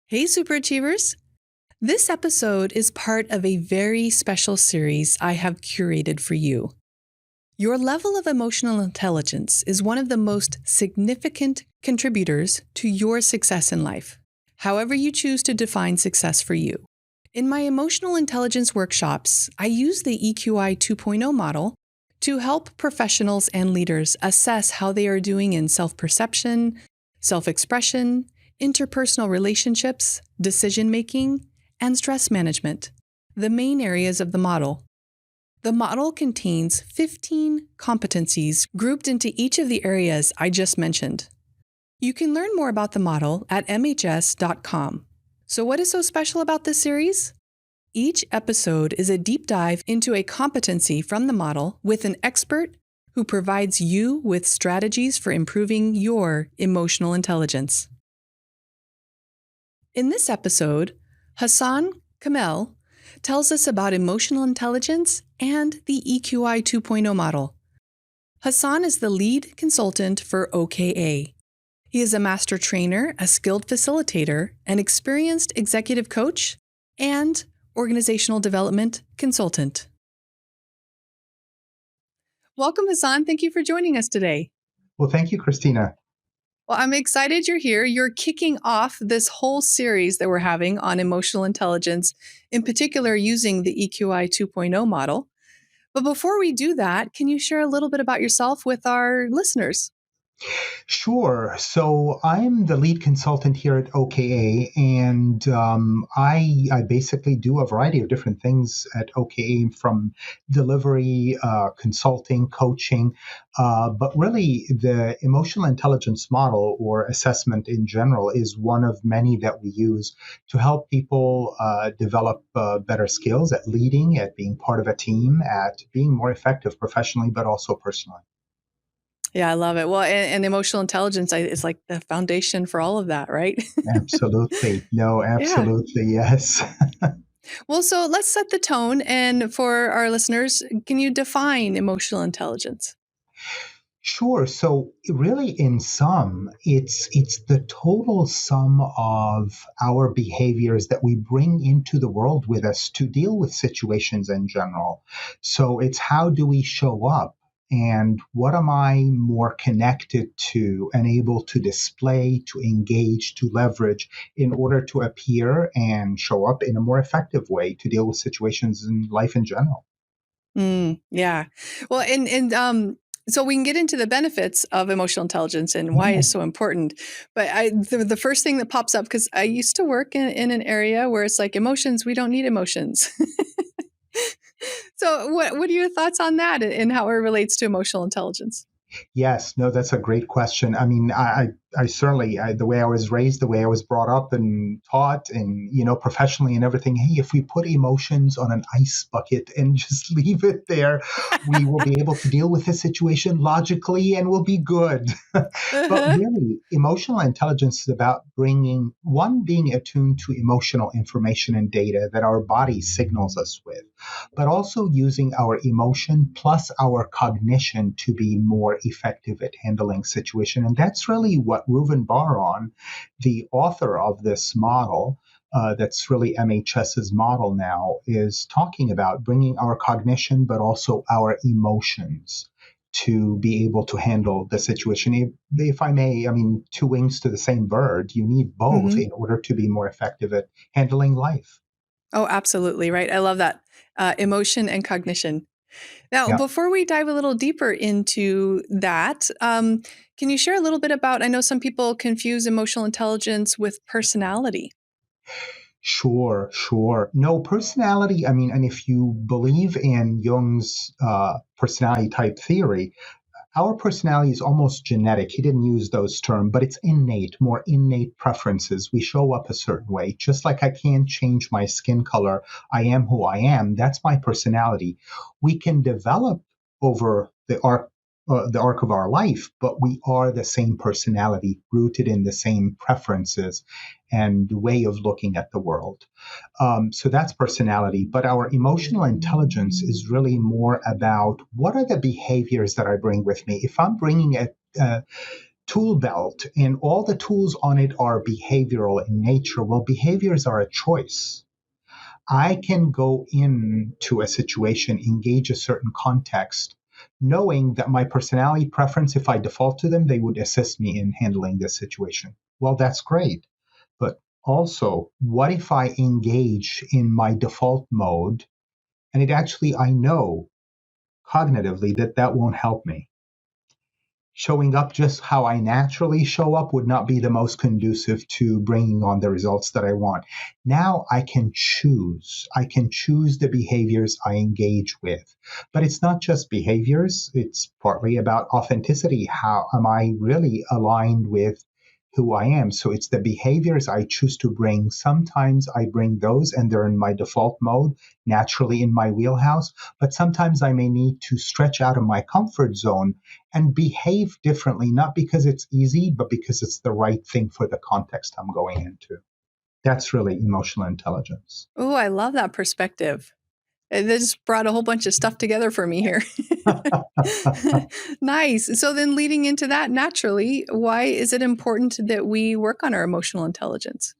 Hey, superachievers! This episode is part of a very special series I have curated for you. Your level of emotional intelligence is one of the most significant contributors to your success in life, however you choose to define success for you. In my emotional intelligence workshops, I use the EQI 2.0 model to help professionals and leaders assess how they are doing in self-perception, self-expression, interpersonal relationships, decision-making, and stress management, the main areas of the model. The model contains 15 competencies grouped into each of the areas I just mentioned. You can learn more about the model at mhs.com. So what is so special about this series? Each episode is a deep dive into a competency from the model with an expert who provides you with strategies for improving your emotional intelligence. In this episode, Hassan Kamel tells us about emotional intelligence and the EQI 2.0 model. Hassan is the lead consultant for OKA. He is a master trainer, a skilled facilitator, an experienced executive coach, and organizational development consultant. Welcome, Hassan. Thank you for joining us today. Well, thank you, Christina. Well, I'm excited you're here. You're kicking off this whole series that we're having on emotional intelligence, in particular using the EQI 2.0 model. But before we do that, can you share a little bit about yourself with our listeners? Sure. So I'm the lead consultant here at OKA, and I basically do a variety of different things at OKA, from delivery, consulting, coaching, but really the emotional intelligence model or assessment in general is one of many that we use to help people develop better skills at leading, at being part of a team, at being more effective professionally, but also personally. Yeah, I love it. Well, and emotional intelligence is like the foundation for all of that, right? Absolutely. No, Yeah. absolutely. Yes. Well, so let's set the tone. And for our listeners, can you define emotional intelligence? Sure. So really in sum, it's the total sum of our behaviors that we bring into the world with us to deal with situations in general. So it's how do we show up, and what am I more connected to and able to display, to engage, to leverage in order to appear and show up in a more effective way to deal with situations in life in general. Yeah. Well, so we can get into the benefits of emotional intelligence and why Yeah. it's so important. But the first thing that pops up, because I used to work in an area where it's like emotions, we don't need emotions. So what are your thoughts on that and how it relates to emotional intelligence? Yes, no, that's a great question. I mean, I certainly, the way I was raised, the way I was brought up and taught, and professionally and everything. Hey, if we put emotions on an ice bucket and just leave it there, we will be able to deal with the situation logically, and we'll be good. But really, emotional intelligence is about being attuned to emotional information and data that our body signals us with, but also using our emotion plus our cognition to be more effective at handling situation. And that's really what Reuven Bar-On, the author of this model, that's really MHS's model now, is talking about bringing our cognition, but also our emotions to be able to handle the situation. If I may, I mean, two wings to the same bird, you need both Hmm. in order to be more effective at handling life. Oh, absolutely. Right. I love that. Emotion and cognition. Now, Yeah. before we dive a little deeper into that, can you share a little bit about? I know some people confuse emotional intelligence with personality. Sure, sure. No, personality, I mean, and if you believe in Jung's personality type theory, our personality is almost genetic. He didn't use those terms, but it's innate, more innate preferences. We show up a certain way. Just like I can't change my skin color, I am who I am. That's my personality. We can develop over the arc of our life, but we are the same personality, rooted in the same preferences and way of looking at the world. So that's personality. But our emotional intelligence is really more about what are the behaviors that I bring with me. If I'm bringing tool belt, and all the tools on it are behavioral in nature. Well, behaviors are a choice. I can go into a situation, engage a certain context, knowing that my personality preference, if I default to them, they would assist me in handling this situation. Well, that's great. But also, what if I engage in my default mode and I know cognitively that that won't help me? Showing up just how I naturally show up would not be the most conducive to bringing on the results that I want. Now I can choose. I can choose the behaviors I engage with. But it's not just behaviors, it's partly about authenticity. How am I really aligned with who I am? So it's the behaviors I choose to bring. Sometimes I bring those and they're in my default mode, naturally in my wheelhouse. But sometimes I may need to stretch out of my comfort zone and behave differently, not because it's easy, but because it's the right thing for the context I'm going into. That's really emotional intelligence. Oh, I love that perspective. This brought a whole bunch of stuff together for me here. Nice. So then leading into that naturally, why is it important that we work on our emotional intelligence?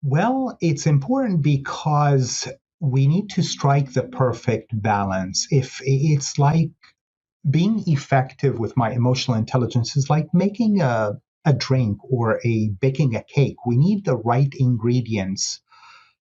Well, it's important because we need to strike the perfect balance. If it's like being effective with my emotional intelligence is like making a drink or baking a cake. We need the right ingredients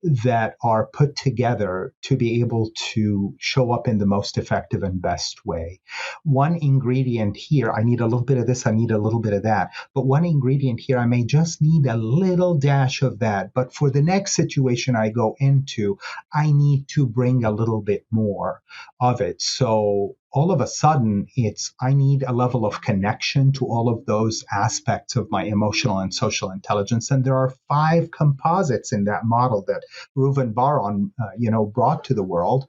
that are put together to be able to show up in the most effective and best way. One ingredient here, I need a little bit of this, I need a little bit of that. But one ingredient here, I may just need a little dash of that. But for the next situation I go into, I need to bring a little bit more of it. So all of a sudden, I need a level of connection to all of those aspects of my emotional and social intelligence. And there are 5 composites in that model that Reuven Bar-On, brought to the world.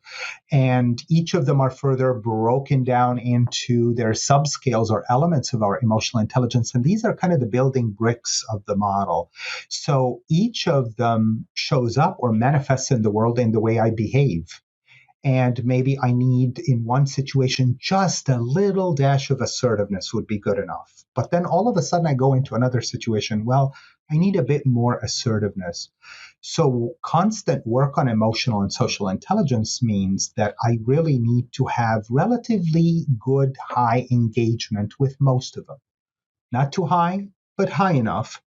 And each of them are further broken down into their subscales or elements of our emotional intelligence. And these are kind of the building bricks of the model. So each of them shows up or manifests in the world in the way I behave. And maybe I need, in one situation, just a little dash of assertiveness would be good enough. But then all of a sudden I go into another situation. Well, I need a bit more assertiveness. So constant work on emotional and social intelligence means that I really need to have relatively good high engagement with most of them. Not too high, but high enough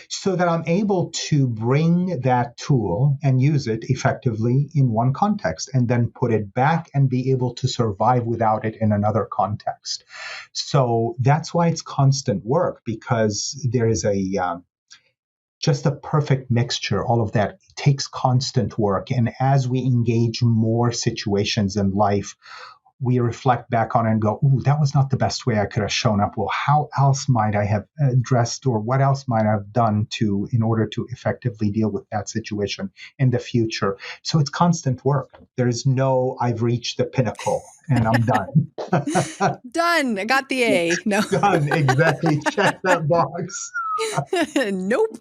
so that I'm able to bring that tool and use it effectively in one context and then put it back and be able to survive without it in another context. So that's why it's constant work, because there is just a perfect mixture. All of that takes constant work. And as we engage more situations in life, we reflect back on it and go, ooh, that was not the best way I could have shown up. Well, how else might I have addressed, or what else might I have done in order to effectively deal with that situation in the future? So it's constant work. There's no, I've reached the pinnacle and I'm done. Done. I got the A. No. Done. Exactly. Check that box. Nope.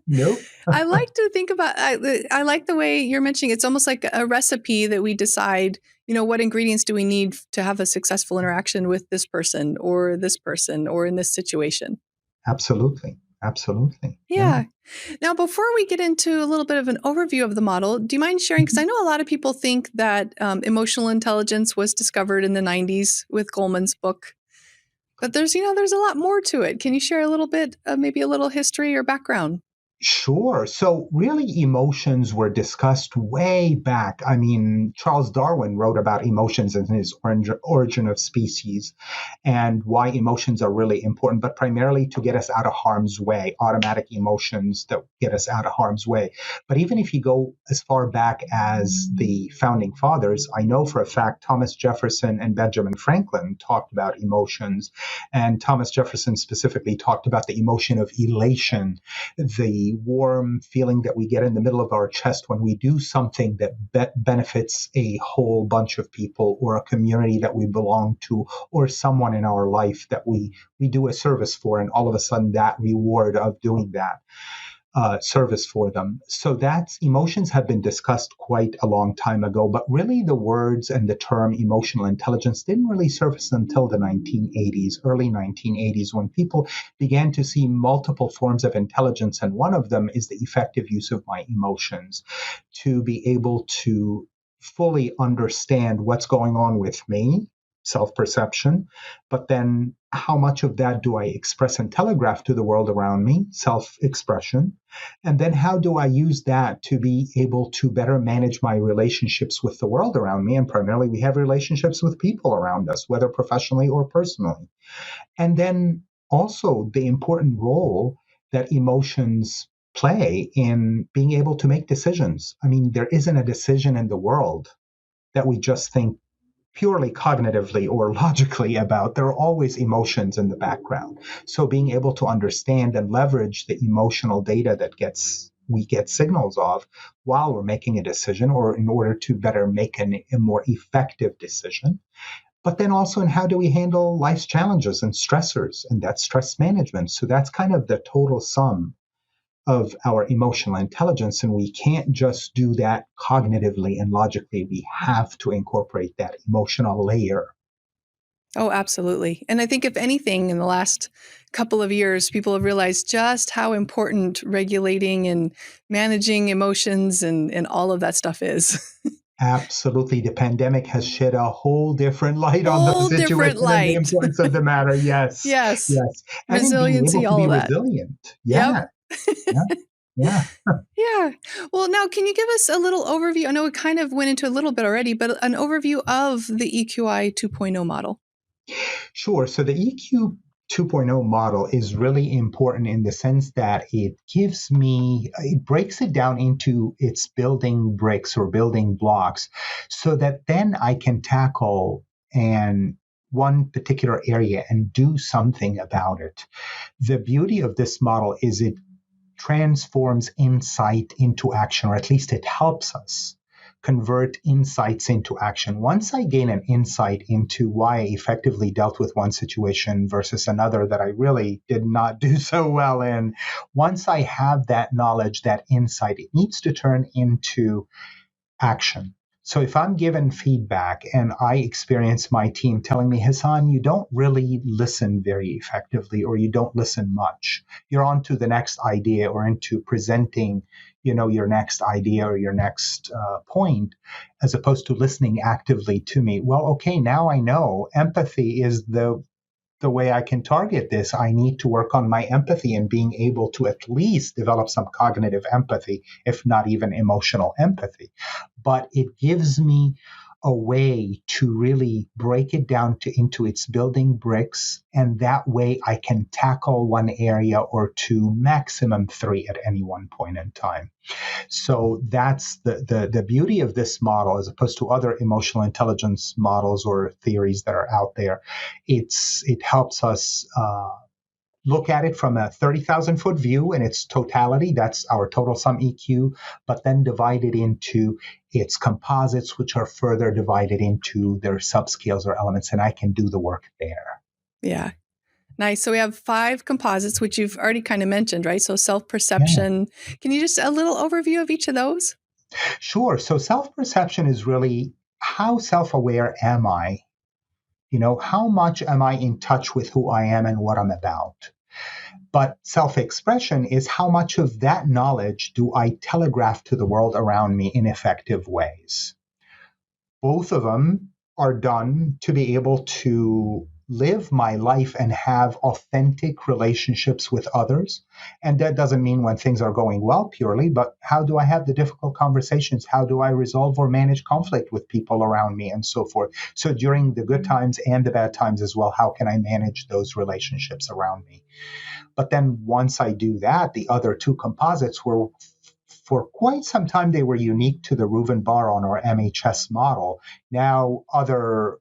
Nope. I like to think about, I like the way you're mentioning it's almost like a recipe that we decide, what ingredients do we need to have a successful interaction with this person or in this situation. Absolutely. Absolutely. Yeah. Now, before we get into a little bit of an overview of the model, do you mind sharing? Because I know a lot of people think that emotional intelligence was discovered in the 90s with Goleman's book. But there's a lot more to it. Can you share a little bit, maybe a little history or background? Sure. So really emotions were discussed way back. I mean, Charles Darwin wrote about emotions in his Origin of Species and why emotions are really important, but primarily to get us out of harm's way, automatic emotions that get us out of harm's way. But even if you go as far back as the founding fathers, I know for a fact Thomas Jefferson and Benjamin Franklin talked about emotions. And Thomas Jefferson specifically talked about the emotion of elation, the warm feeling that we get in the middle of our chest when we do something that benefits a whole bunch of people or a community that we belong to or someone in our life that we do a service for, and all of a sudden that reward of doing that. service for them. So that's emotions have been discussed quite a long time ago, but really the words and the term emotional intelligence didn't really surface until the 1980s, early 1980s, when people began to see multiple forms of intelligence. And one of them is the effective use of my emotions to be able to fully understand what's going on with me, self-perception, but then how much of that do I express and telegraph to the world around me, self-expression, and then how do I use that to be able to better manage my relationships with the world around me? And primarily we have relationships with people around us, whether professionally or personally. And then also the important role that emotions play in being able to make decisions. I mean, there isn't a decision in the world that we just think purely cognitively or logically about. There are always emotions in the background. So being able to understand and leverage the emotional data that we get signals of while we're making a decision, or in order to better make a more effective decision. But then also in how do we handle life's challenges and stressors, and that's stress management. So that's kind of the total sum of our emotional intelligence. And we can't just do that cognitively and logically. We have to incorporate that emotional layer. Oh, absolutely. And I think if anything, in the last couple of years, people have realized just how important regulating and managing emotions and all of that stuff is. Absolutely. The pandemic has shed a whole different light on the Whole different situation and the light. importance of the matter. Yes. Yes. Yes. And in being able Resiliency, to all be of that. resilient. Yep. Yeah. Yeah. Yeah. Yeah. Well, now, can you give us a little overview? I know it kind of went into a little bit already, but an overview of the EQI 2.0 model. Sure. So the EQ 2.0 model is really important in the sense that it breaks it down into its building bricks or building blocks so that then I can tackle one particular area and do something about it. The beauty of this model is it transforms insight into action, or at least it helps us convert insights into action. Once I gain an insight into why I effectively dealt with one situation versus another that I really did not do so well in, once I have that knowledge, that insight, it needs to turn into action. So if I'm given feedback and I experience my team telling me, Hassan, you don't really listen very effectively, or you don't listen much. You're on to the next idea or into presenting, your next idea or your next point, as opposed to listening actively to me. Well, okay, now I know empathy is the way I can target this. I need to work on my empathy and being able to at least develop some cognitive empathy, if not even emotional empathy. But it gives me a way to really break it down into its building bricks. And that way I can tackle one area or two, maximum three at any one point in time. So that's the beauty of this model, as opposed to other emotional intelligence models or theories that are out there. It helps us look at it from a 30,000 foot view in its totality. That's our total sum EQ, but then divide it into its composites, which are further divided into their subscales or elements, and I can do the work there. Yeah. Nice. So we have 5 composites, which you've already kind of mentioned, right? So Yeah. self-perception. Can you just a little overview of each of those? Sure. So self-perception is really, how self-aware am I? How much am I in touch with who I am and what I'm about? But self-expression is how much of that knowledge do I telegraph to the world around me in effective ways? Both of them are done to be able to live my life and have authentic relationships with others. And that doesn't mean when things are going well purely, but how do I have the difficult conversations? How do I resolve or manage conflict with people around me and so forth? So during the good times and the bad times as well, how can I manage those relationships around me? But then once I do that, the other 2 composites were, for quite some time, they were unique to the Reuven-Baron or MHS model. Now, other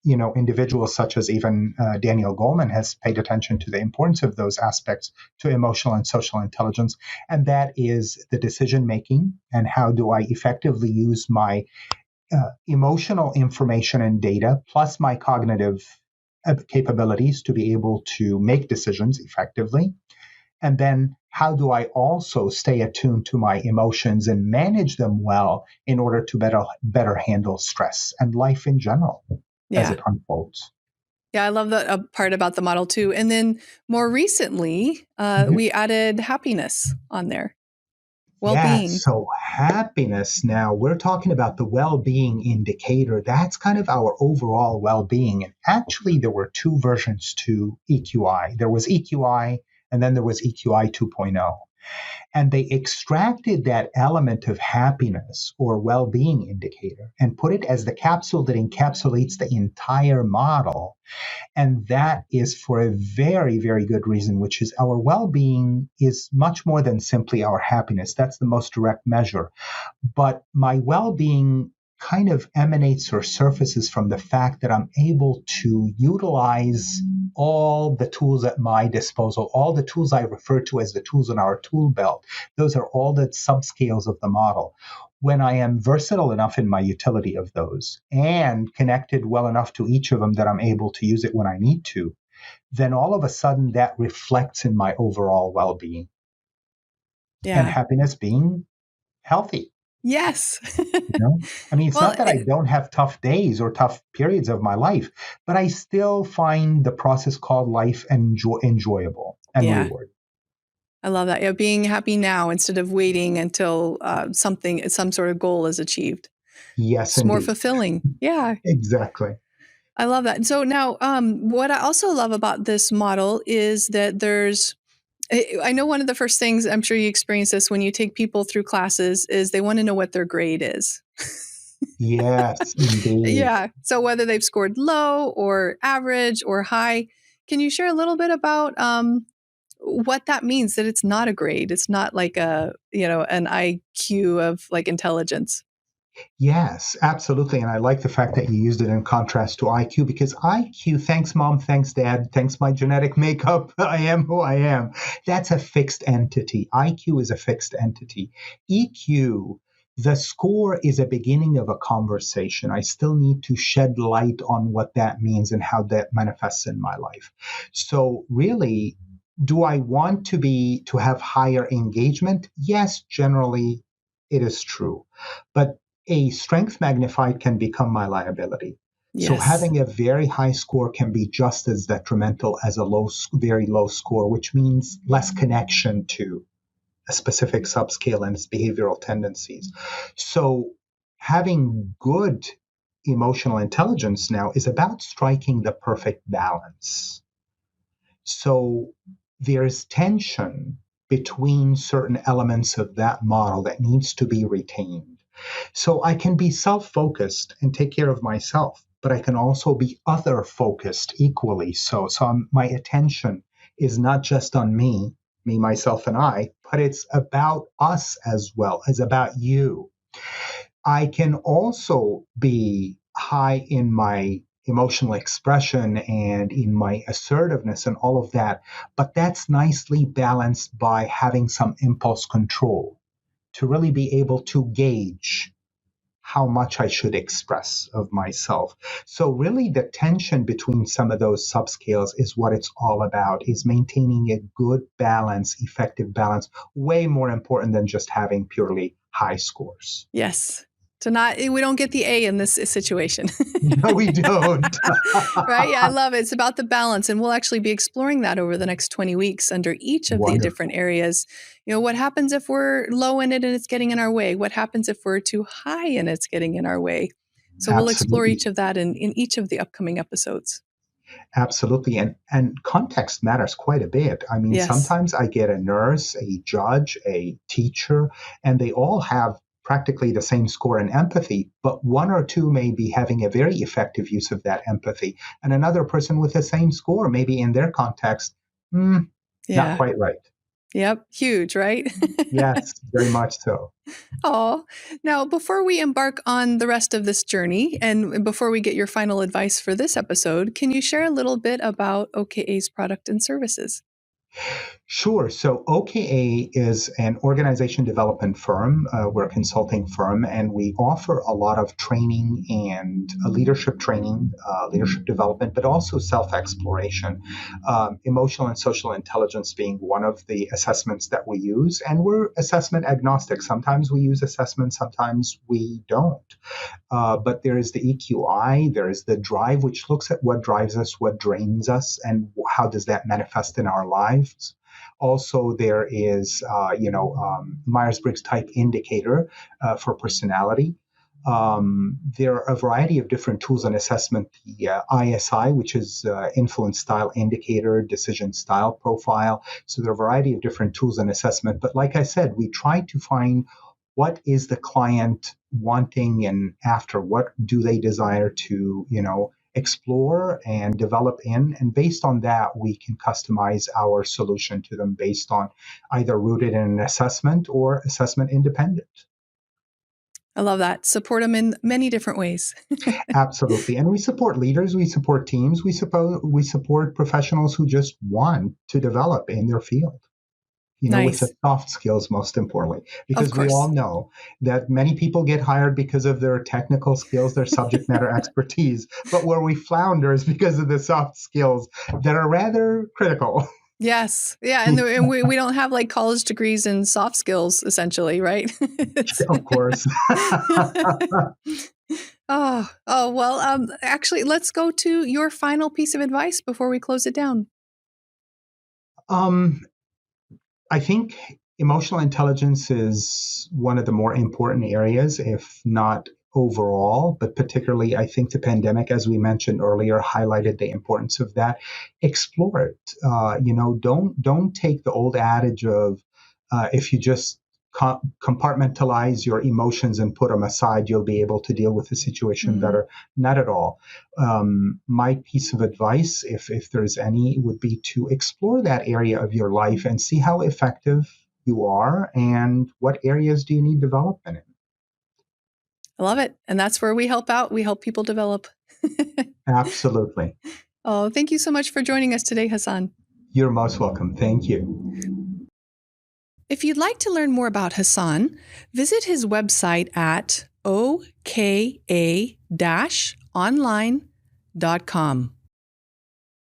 individuals such as even Daniel Goleman has paid attention to the importance of those aspects to emotional and social intelligence, and that is the decision making and how do I effectively use my emotional information and data plus my cognitive capabilities to be able to make decisions effectively. And then how do I also stay attuned to my emotions and manage them well in order to better handle stress and life in general as Yeah. it unfolds? Yeah, I love that part about the model too. And then more recently, we added happiness on there, Yes. well-being. So happiness now, we're talking about the well being indicator. That's kind of our overall well being. And actually, there were two versions to EQI. There was EQI, and then there was EQI 2.0. And they extracted that element of happiness or well being indicator and put it as the capsule that encapsulates the entire model. And that is for a very, very good reason, which is our well being is much more than simply our happiness. That's the most direct measure. But my well being kind of emanates or surfaces from the fact that I'm able to utilize all the tools at my disposal, all the tools I refer to as the tools in our tool belt. Those are all the subscales of the model. When I am versatile enough in my utility of those and connected well enough to each of them that I'm able to use it when I need to, then all of a sudden that reflects in my overall well being and Yeah. happiness being healthy. Yes. You know? I mean, it's Well, not that I don't have tough days or tough periods of my life, but I still find the process called life enjoyable and yeah, rewarding. I love that. Yeah, being happy now instead of waiting until some sort of goal is achieved. Yes, It's more indeed. fulfilling. Yeah, Exactly. I love that. And so now, what I also love about this model is that I know one of the first things, I'm sure you experience this when you take people through classes, is they want to know what their grade is. Yes, indeed. Yeah. So whether they've scored low or average or high, can you share a little bit about what that means? That it's not a grade. It's not like an IQ of like intelligence. Yes, absolutely. And I like the fact that you used it in contrast to IQ because IQ, thanks mom, thanks dad, thanks my genetic makeup, I am who I am. That's a fixed entity. IQ is a fixed entity. EQ, the score is a beginning of a conversation. I still need to shed light on what that means and how that manifests in my life. So really, do I want to have higher engagement? Yes, generally it is true. But a strength magnified can become my liability. So Yes. having a very high score can be just as detrimental as a very low score, which means less connection to a specific subscale and its behavioral tendencies. So having good emotional intelligence now is about striking the perfect balance. So there's tension between certain elements of that model that needs to be retained. So I can be self focused and take care of myself, but I can also be other focused equally. My attention is not just on me, myself, and I, but it's about us as well as about you. I can also be high in my emotional expression and in my assertiveness and all of that, but that's nicely balanced by having some impulse control to really be able to gauge how much I should express of myself. So really the tension between some of those subscales is what it's all about, is maintaining a good balance, effective balance, way more important than just having purely high scores. Yes. We don't get the A in this situation. No, we don't. Right? Yeah, I love it. It's about the balance. And we'll actually be exploring that over the next 20 weeks under each of the different Wonderful. areas. What happens if we're low in it and it's getting in our way? What happens if we're too high and it's getting in our way? So we'll explore Absolutely. each of that in each of the upcoming episodes. Absolutely. And context matters quite a bit. I mean, Yes. sometimes I get a nurse, a judge, a teacher, and they all have practically the same score in empathy, but one or two may be having a very effective use of that empathy. And another person with the same score, maybe in their context, not Yeah. quite right. Yep. Huge, right? Yes, very much so. Oh, now before we embark on the rest of this journey and before we get your final advice for this episode, can you share a little bit about OKA's product and services? Sure. So OKA is an organization development firm. We're a consulting firm, and we offer a lot of training and leadership training, leadership development, but also self-exploration. Emotional and social intelligence being one of the assessments that we use, and we're assessment agnostic. Sometimes we use assessments, sometimes we don't. But there is the EQI, there is the drive, which looks at what drives us, what drains us, and how does that manifest in our lives. Also, there is, Myers-Briggs type indicator for personality. There are a variety of different tools and assessment. The ISI, which is influence style indicator, decision style profile. So there are a variety of different tools and assessment. But like I said, we try to find what is the client wanting and after, what do they desire to, explore and develop in. And based on that, we can customize our solution to them based on either rooted in an assessment or assessment independent. I love that. Support them in many different ways. Absolutely. And we support leaders, we support teams, we support professionals who just want to develop in their field. With the soft skills, most importantly, because we all know that many people get hired because of their technical skills, their subject matter expertise, but where we flounder is because of the soft skills that are rather critical. Yes. Yeah. And we don't have like college degrees in soft skills, essentially, right? Of course. Well, actually, let's go to your final piece of advice before we close it down. I think emotional intelligence is one of the more important areas, if not overall, but particularly I think the pandemic, as we mentioned earlier, highlighted the importance of that. Explore it. Don't take the old adage of if you just compartmentalize your emotions and put them aside, you'll be able to deal with the situation better. Not at all. My piece of advice, if there's any, would be to explore that area of your life and see how effective you are and what areas do you need development in. I love it. And that's where we help out. We help people develop. Absolutely. Oh, thank you so much for joining us today, Hassan. You're most welcome. Thank you. If you'd like to learn more about Hassan, visit his website at oka-online.com.